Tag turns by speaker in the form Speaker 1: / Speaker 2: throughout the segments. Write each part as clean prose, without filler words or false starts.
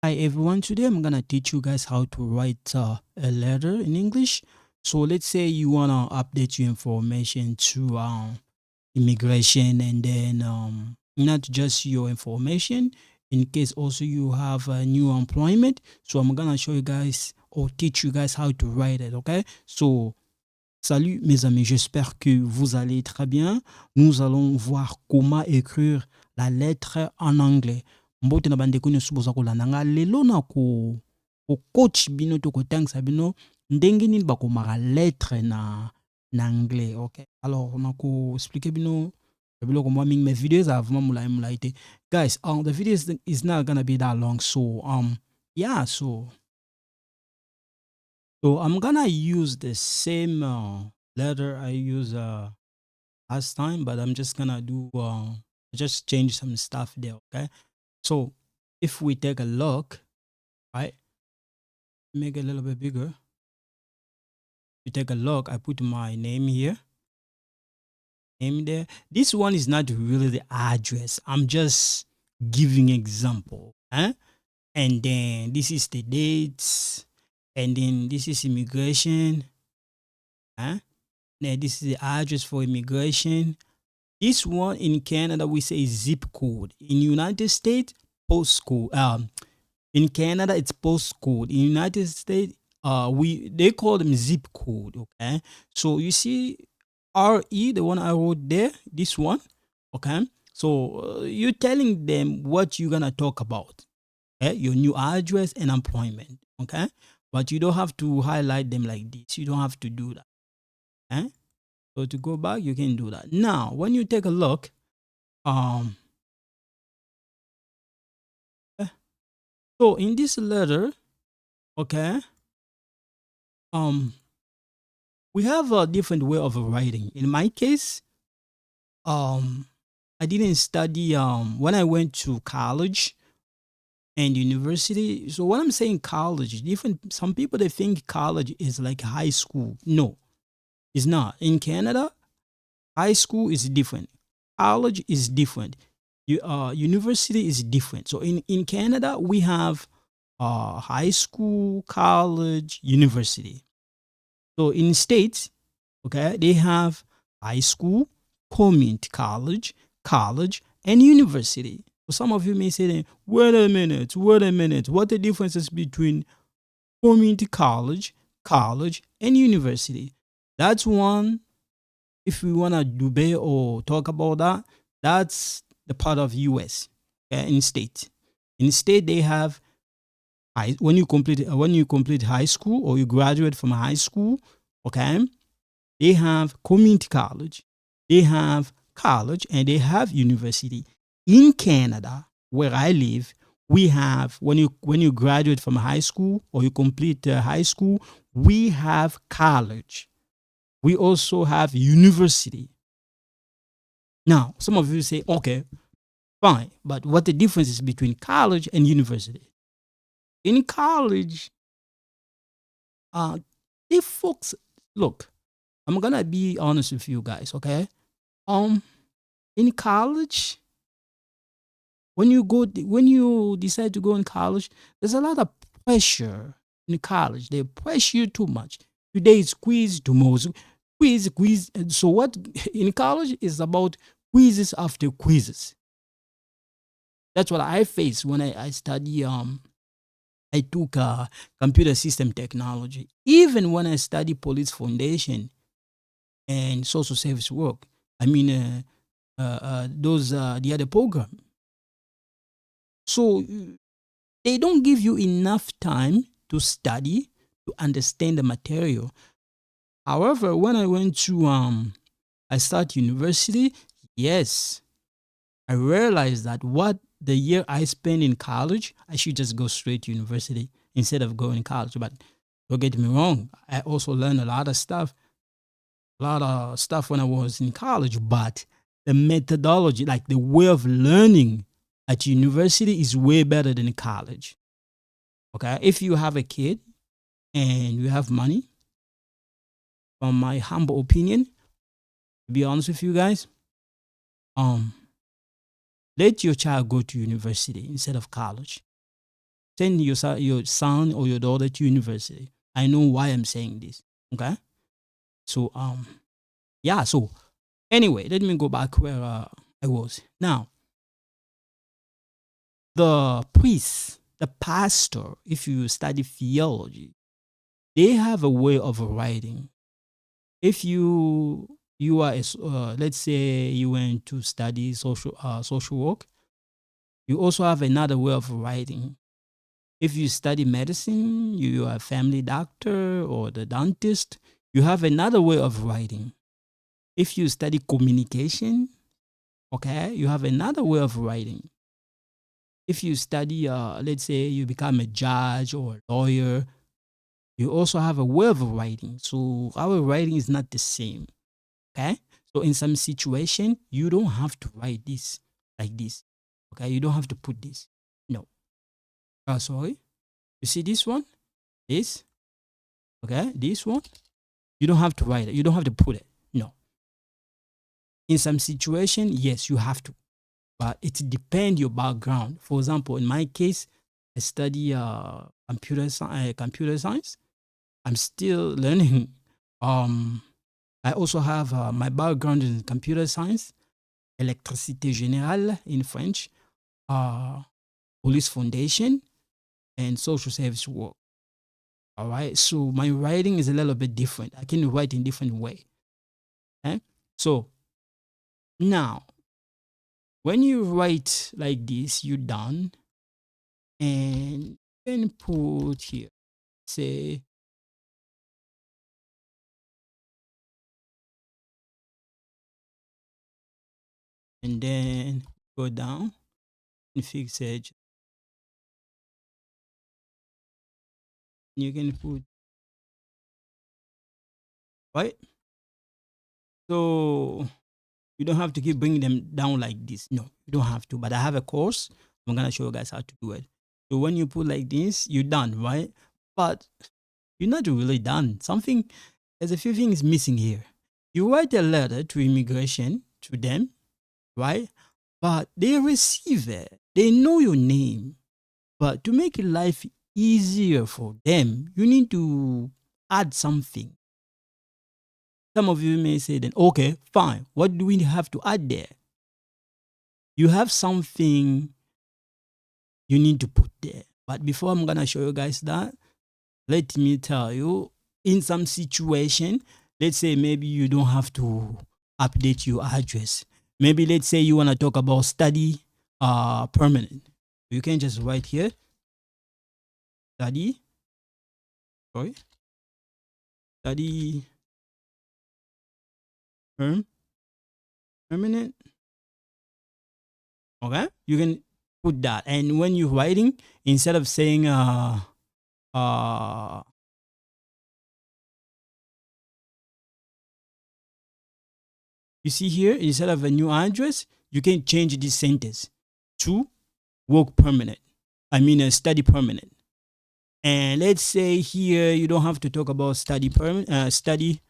Speaker 1: Hi everyone, today I'm gonna teach you guys how to write a letter in English. So let's say you wanna update your information to immigration and then not just your information, in case also you have a new employment. So I'm gonna show you guys or teach you guys how to write it, okay? So salut mes amis, j'espère que vous allez très bien. Nous allons voir comment écrire la lettre en anglais. Mbote na bandeko nyonso boza kolanda nga lelo na coach bino to kotangisa bino ndenge nini bakomaka lettre na anglais, okay? Alors na ko expliquer bino biloko mwa mingi, mais video ezala vraiment mulai te. Guys, the video is not gonna be that long, so yeah, so I'm gonna use the same letter I used last time, but I'm just gonna do just change some stuff there. Okay, so if we take a look, right, make it a little bit bigger. You take a look. I put my name here, name there. This one is not really the address. I'm just giving example. And then this is the dates, and then this is immigration. Now this is the address for immigration. This one in Canada we say zip code. In United States, postcode. In Canada it's postcode. In United States, they call them zip code. Okay, so you see RE, the one I wrote there, this one. Okay, so you're telling them what you're gonna talk about. Okay, your new address and employment. Okay, but you don't have to highlight them like this. You don't have to do that. Okay? So to go back, you can do that. Now, when you take a look, so in this letter, okay, we have a different way of writing. In my case, I didn't study when I went to college and university. So when I'm saying college, different. Some people they think college is like high school. No, it's not. In Canada, high school is different. College is different. University is different. So in Canada, we have high school, college, university. So in states, okay, they have high school, community college, college, and university. So some of you may say, wait a minute, what the differences between community college, college, and university? That's one. If we want to debate or talk about that, that's the part of US. In state. In state, they have when you complete high school or you graduate from high school, okay, they have community college, they have college, and they have university. In Canada, where I live, we have when you graduate from high school or you complete high school, we have college. We also have university. Now, some of you say, okay, fine, but what the difference is between college and university? In college, if folks look, I'm gonna be honest with you guys, okay? In college, when you decide to go in college, there's a lot of pressure in college. They pressure you too much. Today is quiz, tomorrow's quiz. And so what in college is about quizzes after quizzes. That's what I face when I study. I took computer system technology. Even when I study police foundation and social service work, I mean those the other program. So they don't give you enough time to study to understand the material. However, when I went to I start university, yes, I realized that what the year I spent in college, I should just go straight to university instead of going to college. But don't get me wrong, I also learned a lot of stuff when I was in college. But the methodology, like the way of learning at university, is way better than college. Okay, if you have a kid and you have money, from my humble opinion, to be honest with you guys, let your child go to university instead of college. send your son or your daughter to university. I know why I'm saying this. Okay. So yeah. So anyway, let me go back where I was. Now, the priest, the pastor, if you study theology, they have a way of writing. If you are, let's say you went to study social work, you also have another way of writing. If you study medicine, you are a family doctor or the dentist, you have another way of writing. If you study communication, okay, you have another way of writing. If you study, let's say you become a judge or a lawyer, you also have a way of writing. So our writing is not the same. Okay. So in some situation, you don't have to write this like this. Okay. You don't have to put this. No. Sorry. You see this one? This? Okay. This one? You don't have to write it. You don't have to put it. No. In some situation, yes, you have to. But it depends your background. For example, in my case, I study computer science. I'm still learning. I also have my background in computer science, électricité générale in French, police foundation, and social service work. All right. So my writing is a little bit different. I can write in different way. Okay? So now, when you write like this, you're done, and then put here, say, and then go down and fix it. You can put right. So you don't have to keep bringing them down like this. No, you don't have to. But I have a course. I'm gonna show you guys how to do it. So when you put like this, you're done, right? But you're not really done. There's a few things missing here. You write a letter to immigration to them, right? But they receive it. They know your name. But to make life easier for them, you need to add something. Some of you may say then, okay, fine. What do we have to add there? You have something you need to put there. But before I'm gonna show you guys that, let me tell you, in some situation, let's say maybe you don't have to update your address. Maybe let's say you wanna talk about study permanent. You can just write here, study, sorry, study permanent. Okay, you can put that, and when you're writing, instead of saying uh you see here, instead of a new address, you can change this sentence to work permanent. I mean a study permanent. And let's say here you don't have to talk about study permanent. Study,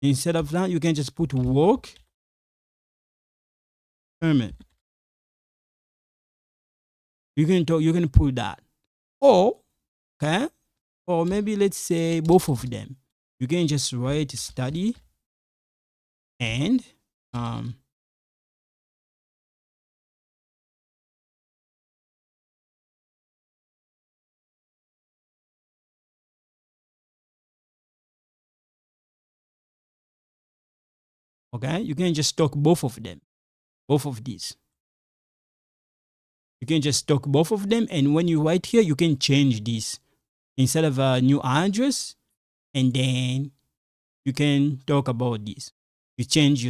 Speaker 1: instead of that, you can just put work permanent. You can talk. You can put that. Or okay, or maybe let's say both of them. You can just write study and okay, you can just talk both of them, both of these. You can just talk both of them, and when you write here, you can change this instead of a new address, and then you can talk about this. You change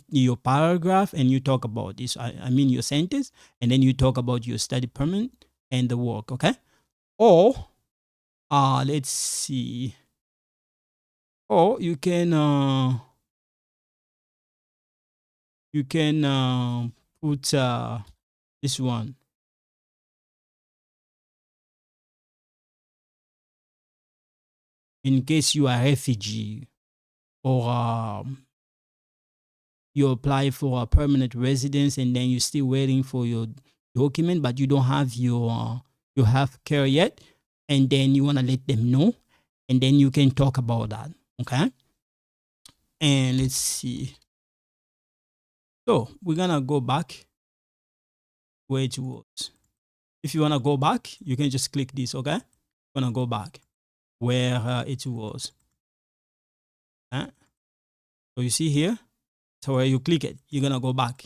Speaker 1: your paragraph, and you talk about this. I mean your sentence, and then you talk about your study permit and the work. Okay, or let's see, or you can put this one. In case you are a refugee, or you apply for a permanent residence and then you're still waiting for your document, but you don't have your you have care yet, and then you want to let them know, and then you can talk about that. Okay. And let's see. So we're gonna go back where it was. If you wanna go back, you can just click this. Okay. Wanna go back where it was. So you see here. So where you click it, you're gonna go back.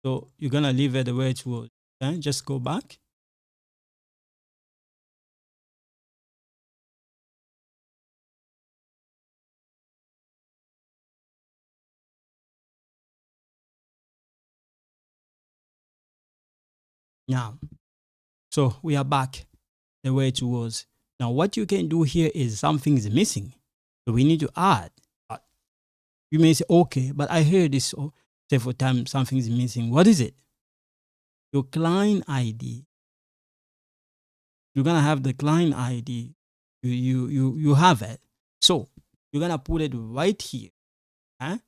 Speaker 1: So you're gonna leave it the way it was. Okay. Just go back. Now, so we are back the way it was. Now, what you can do here is something is missing. So we need to add. You may say, okay, but I heard this several times, something is missing. What is it? Your client ID. You're going to have the client ID. You have it. So you're going to put it right here. Huh?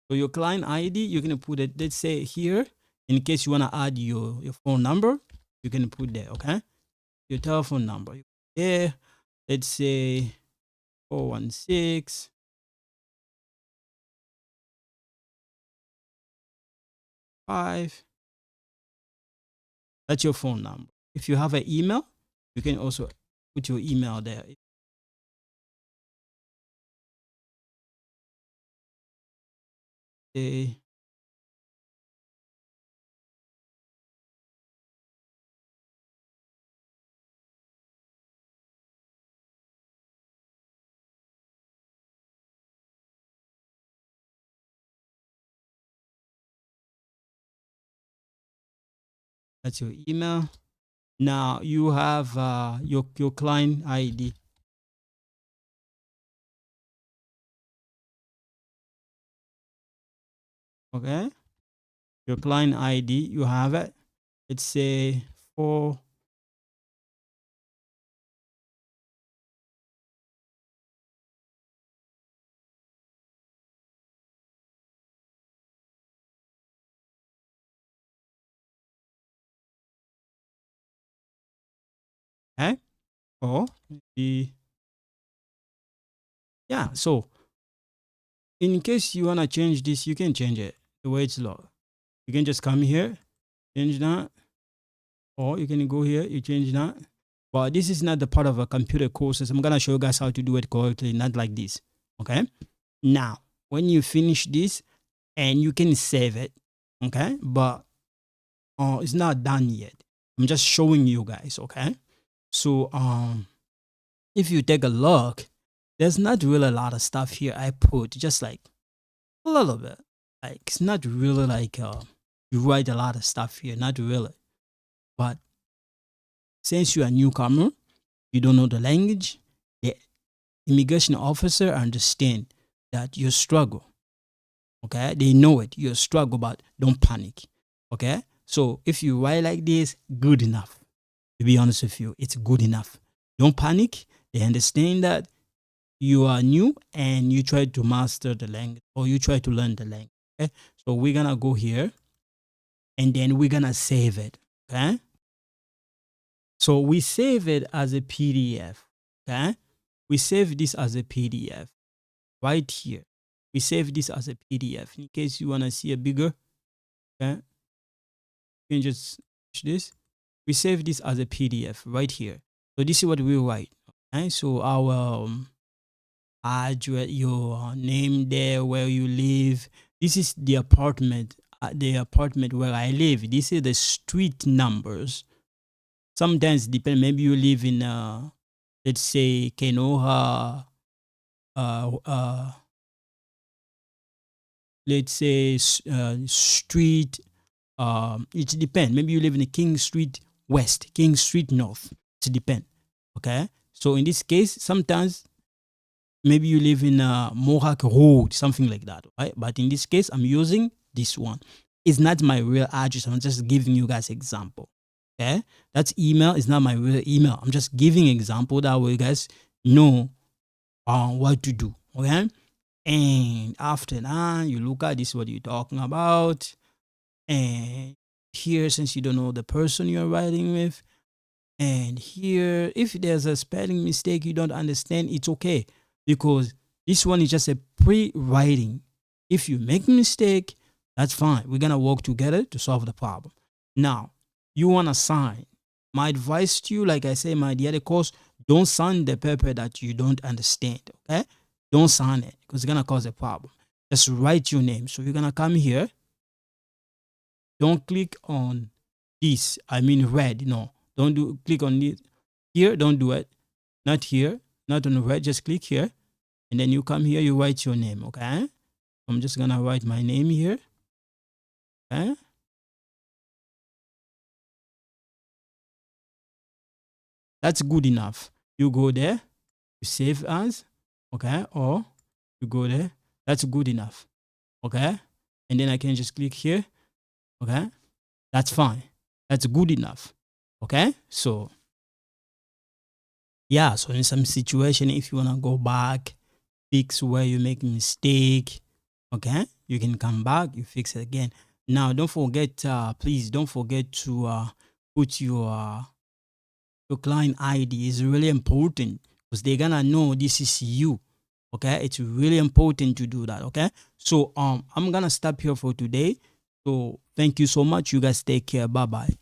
Speaker 1: So your client ID, you're going to put it, let's say here, in case you want to add your phone number, you can put there, okay? Your telephone number. There, let's say 416 5. That's your phone number. If you have an email, you can also put your email there. Okay. That's your email. Now you have your client ID. Okay. Your client ID, you have it. Let's say 4. Okay. Or maybe, yeah. So in case you wanna change this, you can change it the way it's logged. You can just come here, change that, or you can go here, you change that. But this is not the part of a computer courses. I'm gonna show you guys how to do it correctly, not like this. Okay. Now, when you finish this, and you can save it, okay? But it's not done yet. I'm just showing you guys, okay? So if you take a look, there's not really a lot of stuff here I put, just like a little bit. Like it's not really like you write a lot of stuff here, not really. But since you're a newcomer, you don't know the language, the immigration officer understand that you struggle. Okay, they know it. You struggle, but don't panic. Okay, so if you write like this, good enough. To be honest with you, it's good enough. Don't panic. They understand that you are new and you try to master the language or you try to learn the language. Okay, so we're gonna go here and then we're gonna save it. Okay, so we save it as a PDF. Okay, we save this as a PDF right here. We save this as a PDF in case you wanna see a bigger. Okay, you can just push this. We save this as a PDF right here. So this is what we write. Okay, so our address, your name there, where you live. This is the apartment where I live. This is the street numbers. Sometimes depend. Maybe you live in let's say Kenoha, let's say street. It depends. Maybe you live in King Street West, King Street North. It depends. Okay. So in this case, sometimes maybe you live in Mohawk Road, something like that, right? But in this case, I'm using this one. It's not my real address. I'm just giving you guys example. Okay, that's email. It's not my real email. I'm just giving example that way you guys know what to do. Okay, and after that, you look at this. What you're talking about, And here, since you don't know the person you're writing with, and here, if there's a spelling mistake you don't understand, it's okay, because this one is just a pre-writing. If you make a mistake, that's fine. We're gonna work together to solve the problem. Now, you wanna sign. My advice to you, like I say, my dear course, don't sign the paper that you don't understand. Okay, don't sign it because it's gonna cause a problem. Just write your name. So you're gonna come here. Don't click on this. I mean red. No, don't click on this. Here, don't do it. Not here. Not on red. Just click here, and then you come here. You write your name. Okay. I'm just gonna write my name here. Okay. That's good enough. You go there. You save as. Okay. Or you go there. That's good enough. Okay. And then I can just click here. Okay. That's fine. That's good enough. Okay. So yeah, so in some situation, if you want to go back, fix where you make mistake, okay, you can come back, you fix it again. Now, don't forget, please don't forget to put your client ID. Is really important because they're gonna know this is you. Okay, it's really important to do that. Okay, so I'm gonna stop here for today. So thank you so much. You guys take care. Bye bye.